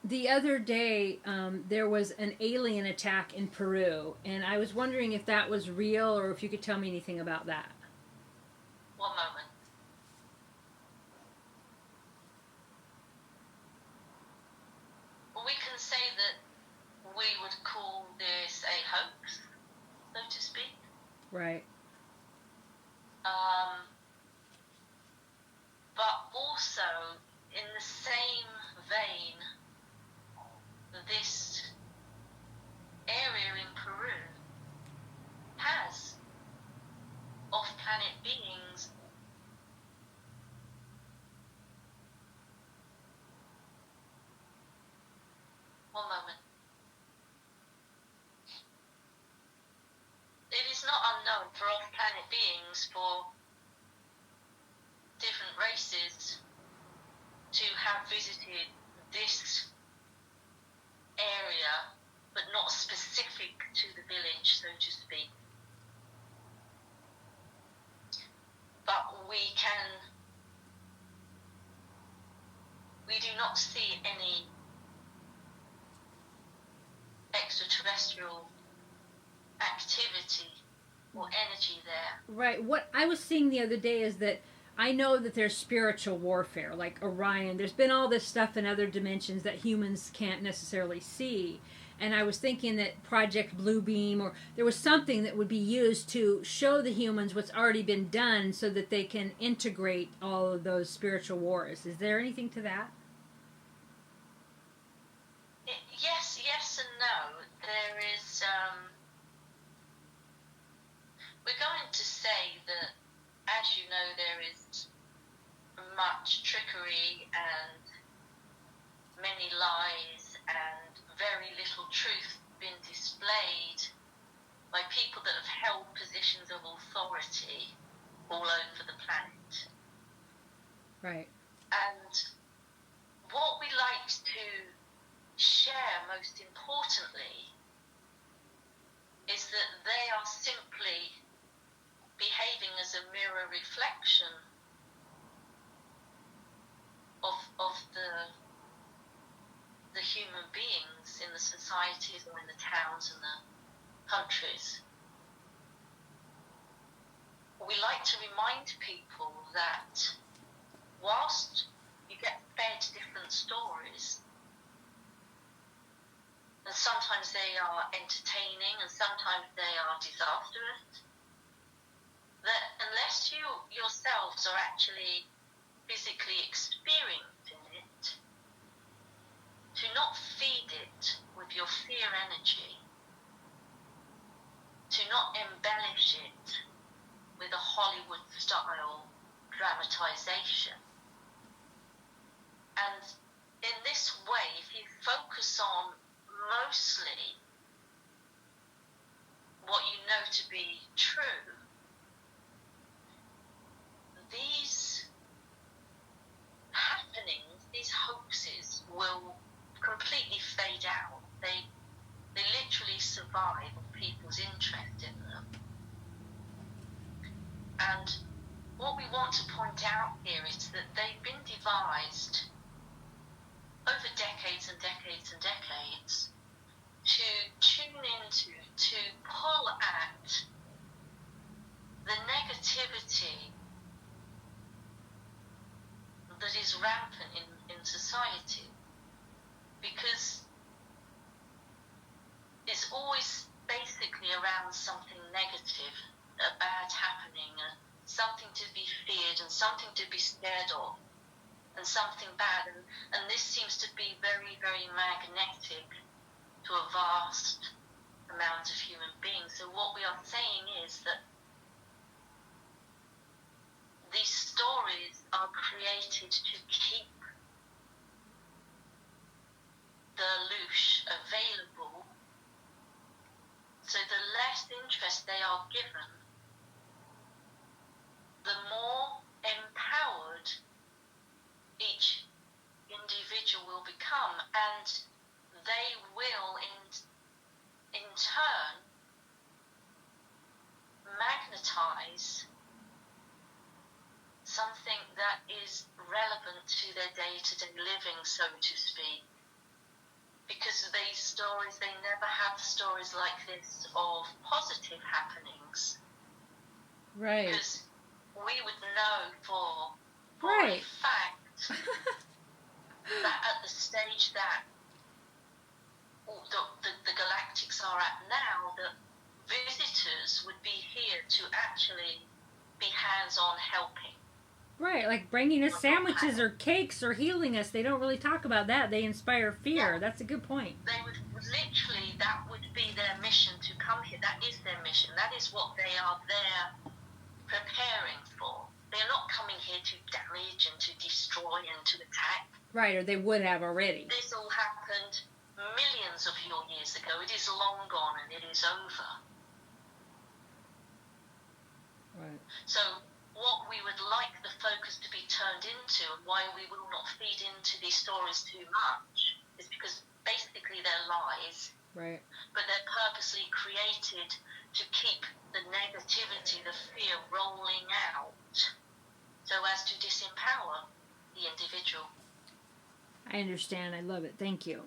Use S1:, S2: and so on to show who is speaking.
S1: The other day, there was an alien attack in Peru, and I was wondering if that was real or if you could tell me anything about that.
S2: One moment. Well, we can say that we would call this a hoax, so to speak.
S1: Right.
S2: But also, in the same vein, this area in Peru has off-planet beings. One moment. It is not unknown for off-planet beings, for different races, to have visited this area, but not specific to the village, so to speak. But we do not see any extraterrestrial activity or energy there.
S1: Right. What I was seeing the other day is that I know that there's spiritual warfare, like Orion. There's been all this stuff in other dimensions that humans can't necessarily see. And I was thinking that Project Bluebeam, or there was something that would be used to show the humans what's already been done so that they can integrate all of those spiritual wars. Is there anything to that?
S2: Yes and no. There is, we're going to say that, as you know, there is much trickery and many lies and very little truth been displayed by people that have held positions of authority all over the planet.
S1: Right.
S2: And what we like to share most importantly is that they are simply behaving as a mirror reflection of the human beings in the societies or in the towns and the countries. We like to remind people that whilst you get fed different stories, and sometimes they are entertaining and sometimes they are disastrous, that unless you yourselves are actually physically experiencing it, to not feed it with your fear energy, to not embellish it with a Hollywood-style dramatization. And in this way, if you focus on mostly what you know to be true, these happenings, these hoaxes will completely fade out. They literally survive of people's interest in them. And what we want to point out here is that they've been devised over decades and decades and decades to tune into, to pull at the negativity that is rampant in society, because it's always basically around something negative, a bad happening, something to be feared and something to be scared of, and something bad, and this seems to be very, very magnetic to a vast amount of human beings. So what we are saying is that these stories are created to keep the louche available, so the less interest they are given, the more empowered each individual will become, and they will in turn magnetize something that is relevant to their day-to-day living, so to speak. these stories, they never have stories like this of positive happenings.
S1: Right.
S2: Because we would know for
S1: Right.
S2: a fact that at the stage that the galactics are at now, that visitors would be here to actually be hands-on helping.
S1: Right, like bringing us sandwiches or cakes or healing us. They don't really talk about that. They inspire fear.
S2: Yeah.
S1: That's a good point.
S2: They would literally, that would be their mission to come here. That is their mission. That is what they are there preparing for. They're not coming here to damage and to destroy and to attack.
S1: Right, or they would have already.
S2: This all happened millions of your years ago. It is long gone and it is over.
S1: Right.
S2: So what we would like the focus to be turned into, and why we will not feed into these stories too much, is because basically they're lies.
S1: Right.
S2: But they're purposely created to keep the negativity, the fear rolling out, so as to disempower the individual.
S1: I understand. I love it. Thank you.